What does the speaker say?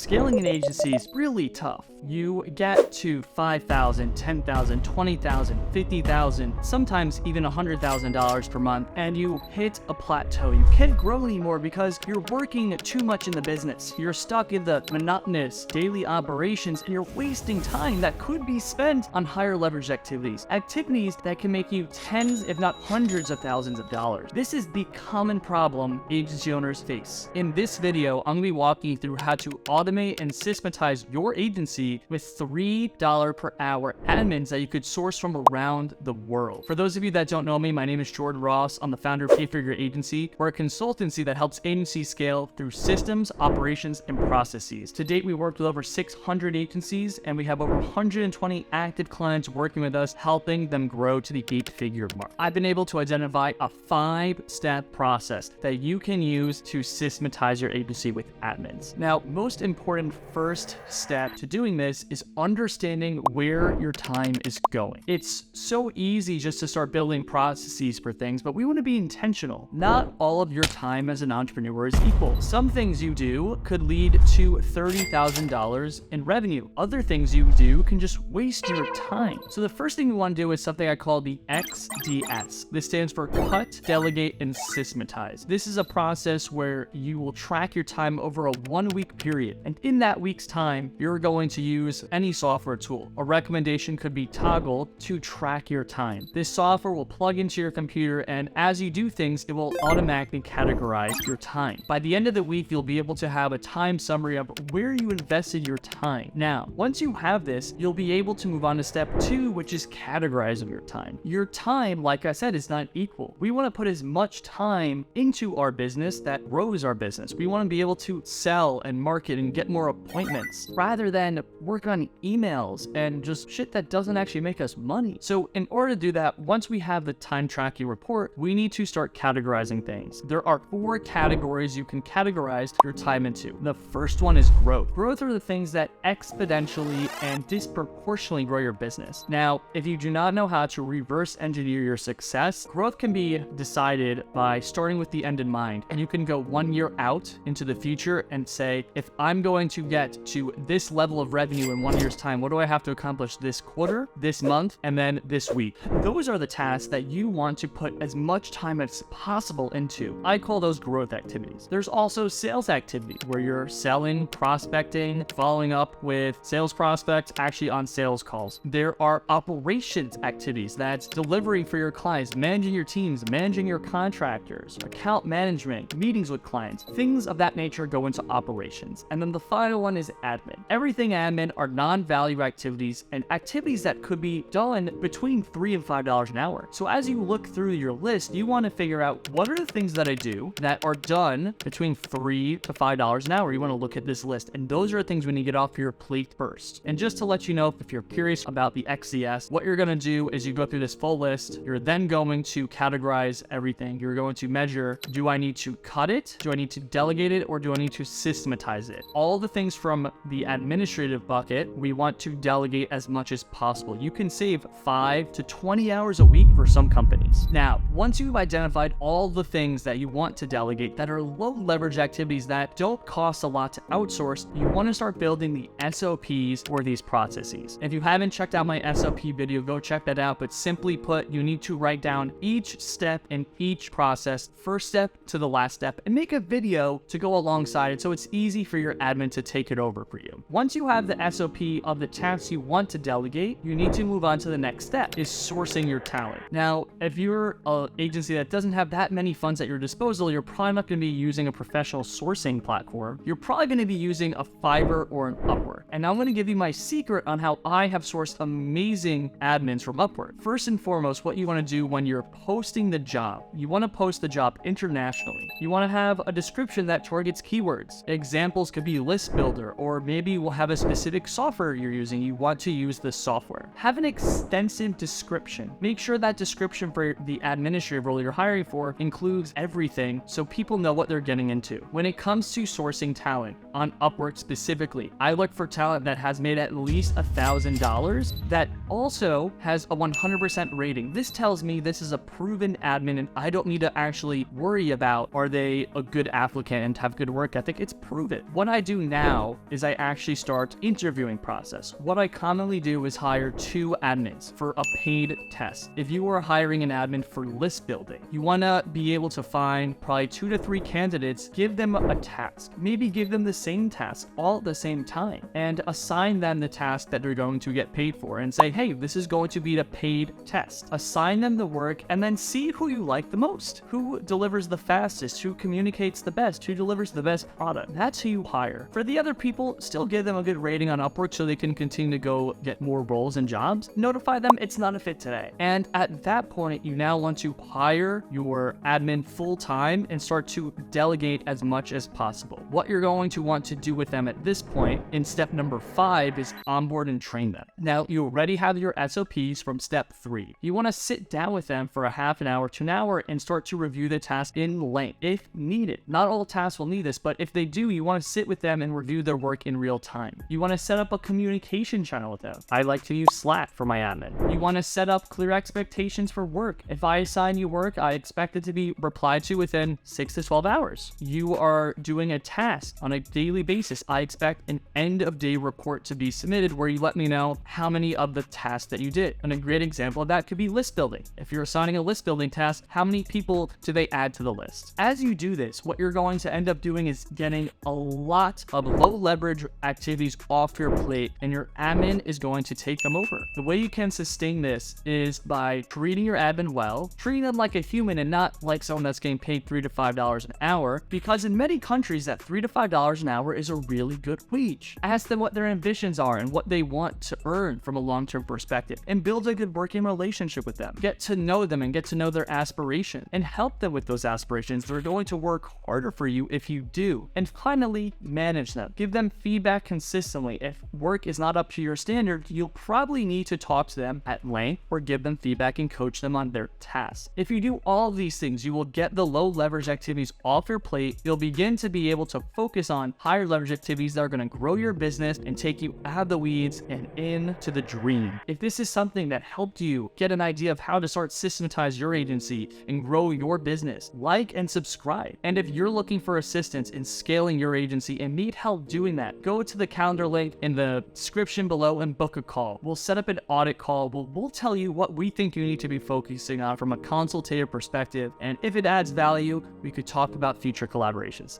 Scaling an agency is really tough. You get to $5,000, $10,000, $20,000, $50,000, sometimes even $100,000 per month, and you hit a plateau. You can't grow anymore because you're working too much in the business. You're stuck in the monotonous daily operations, and you're wasting time that could be spent on higher leverage activities that can make you tens, if not hundreds of thousands of dollars. This is the common problem agency owners face. In this video, I'm going to be walking you through how to automate and systematize your agency with $3 per hour admins that you could source from around the world. For those of you that don't know me, my name is Jordan Ross. I'm the founder of Pay For Your Agency. We're a consultancy that helps agencies scale through systems, operations, and processes. To date, we worked with over 600 agencies, and we have over 120 active clients working with us, helping them grow to the 8-figure mark. I've been able to identify a 5-step process that you can use to systematize your agency with admins. Now, most important first step to doing this is understanding where your time is going. It's so easy just to start building processes for things, but we want to be intentional. Not all of your time as an entrepreneur is equal. Some things you do could lead to $30,000 in revenue. Other things you do can just waste your time. So the first thing we want to do is something I call the XDS. This stands for cut, delegate, and systematize. This is a process where you will track your time over a 1-week period. And in that week's time, you're going to use any software tool. A recommendation could be Toggle to track your time. This software will plug into your computer, and as you do things, it will automatically categorize your time. By the end of the week, you'll be able to have a time summary of where you invested your time. Now, once you have this, you'll be able to move on to step 2, which is categorizing your time. Your time, like I said, is not equal. We want to put as much time into our business that grows our business. We want to be able to sell and market and get more appointments rather than work on emails and just shit that doesn't actually make us money. So in order to do that, once we have the time tracking report, we need to start categorizing things. There are 4 categories you can categorize your time into. The first one is growth. Growth are the things that exponentially and disproportionately grow your business. Now, if you do not know how to reverse engineer your success, growth can be decided by starting with the end in mind. And you can go 1 year out into the future and say, if I'm going to get to this level of revenue in 1 year's time, what do I have to accomplish this quarter, this month, and then this week? Those are the tasks that you want to put as much time as possible into. I call those growth activities. There's also sales activities where you're selling, prospecting, following up with sales prospects, actually on sales calls. There are operations activities. That's delivering for your clients, managing your teams, managing your contractors, account management, meetings with clients. Things of that nature go into operations. And then the final one is admin. Everything admin are non-value activities and activities that could be done between $3 and $5 an hour. So as you look through your list, you want to figure out what are the things that I do that are done between $3 to $5 an hour. You want to look at this list, and those are things when you get off your plate first. And just to let you know, if you're curious about the XCS, what you're going to do is you go through this full list. You're then going to categorize everything. You're going to measure, do I need to cut it? Do I need to delegate it? Or do I need to systematize it? All the things from the administrative bucket, we want to delegate as much as possible. You can save 5 to 20 hours a week for some companies. Now, once you've identified all the things that you want to delegate that are low leverage activities that don't cost a lot to outsource, you want to start building the SOPs for these processes. If you haven't checked out my SOP video, go check that out. But simply put, you need to write down each step in each process, first step to the last step, and make a video to go alongside it so it's easy for your admin to take it over for you. Once you have the SOP of the tasks you want to delegate, you need to move on to the next step, is sourcing your talent. Now, if you're an agency that doesn't have that many funds at your disposal, you're probably not going to be using a professional sourcing platform. You're probably going to be using a Fiverr or an Upwork. And now I'm going to give you my secret on how I have sourced amazing admins from Upwork. First and foremost, what you want to do when you're posting the job, you want to post the job internationally. You want to have a description that targets keywords. Examples could be list builder, or maybe we'll have a specific software you're using. You want to use the software. Have an extensive description. Make sure that description for the administrative role you're hiring for includes everything so people know what they're getting into. When it comes to sourcing talent on Upwork specifically, I look for talent that has made at least $1,000 that also has a 100% rating. This tells me this is a proven admin and I don't need to actually worry about are they a good applicant and have good work ethic. It's proven. What I do now is I actually start interviewing process. What I commonly do is hire 2 admins for a paid test. If you are hiring an admin for list building, you want to be able to find probably 2 to 3 candidates, give them a task, maybe give them the same task all at the same time, and assign them the task that they're going to get paid for and say, hey, this is going to be the paid test. Assign them the work and then see who you like the most, who delivers the fastest, who communicates the best, who delivers the best product. That's who you hire. For the other people, still give them a good rating on Upwork so they can continue to go get more roles and jobs. Notify them it's not a fit today. And at that point, you now want to hire your admin full time and start to delegate as much as possible. What you're going to want to do with them at this point in step number 5 is onboard and train them. Now, you already have your SOPs from step 3. You want to sit down with them for a half an hour to an hour and start to review the task in length if needed. Not all tasks will need this, but if they do, you want to sit with them and review their work in real time. You want to set up a communication channel with them. I like to use Slack for my admin. You want to set up clear expectations for work. If I assign you work, I expect it to be replied to within 6 to 12 hours. You are doing a task on a daily basis. I expect an end of day report to be submitted where you let me know how many of the tasks that you did. And a great example of that could be list building. If you're assigning a list building task, how many people do they add to the list? As you do this, what you're going to end up doing is getting a lot of low leverage activities off your plate, and your admin is going to take them over. The way you can sustain this is by treating your admin well, treating them like a human and not like someone that's getting paid $3 to $5 an hour, because in many countries that $3 to $5 an hour is a really good wage. Ask them what their ambitions are and what they want to earn from a long-term perspective, and build a good working relationship with them. Get to know them and get to know their aspirations and help them with those aspirations. They're going to work harder for you if you do. And finally, manage them. Give them feedback consistently. If work is not up to your standard, you'll probably need to talk to them at length or give them feedback and coach them on their tasks. If you do all of these things, you will get the low leverage activities off your plate. You'll begin to be able to focus on higher leverage activities that are going to grow your business and take you out of the weeds and into the dream. If this is something that helped you get an idea of how to start systematize your agency and grow your business, like and subscribe. And if you're looking for assistance in scaling your agency and need help doing that, go to the calendar link in the description below and book a call. We'll set up an audit call. We'll tell you what we think you need to be focusing on from a consultative perspective. And if it adds value, we could talk about future collaborations.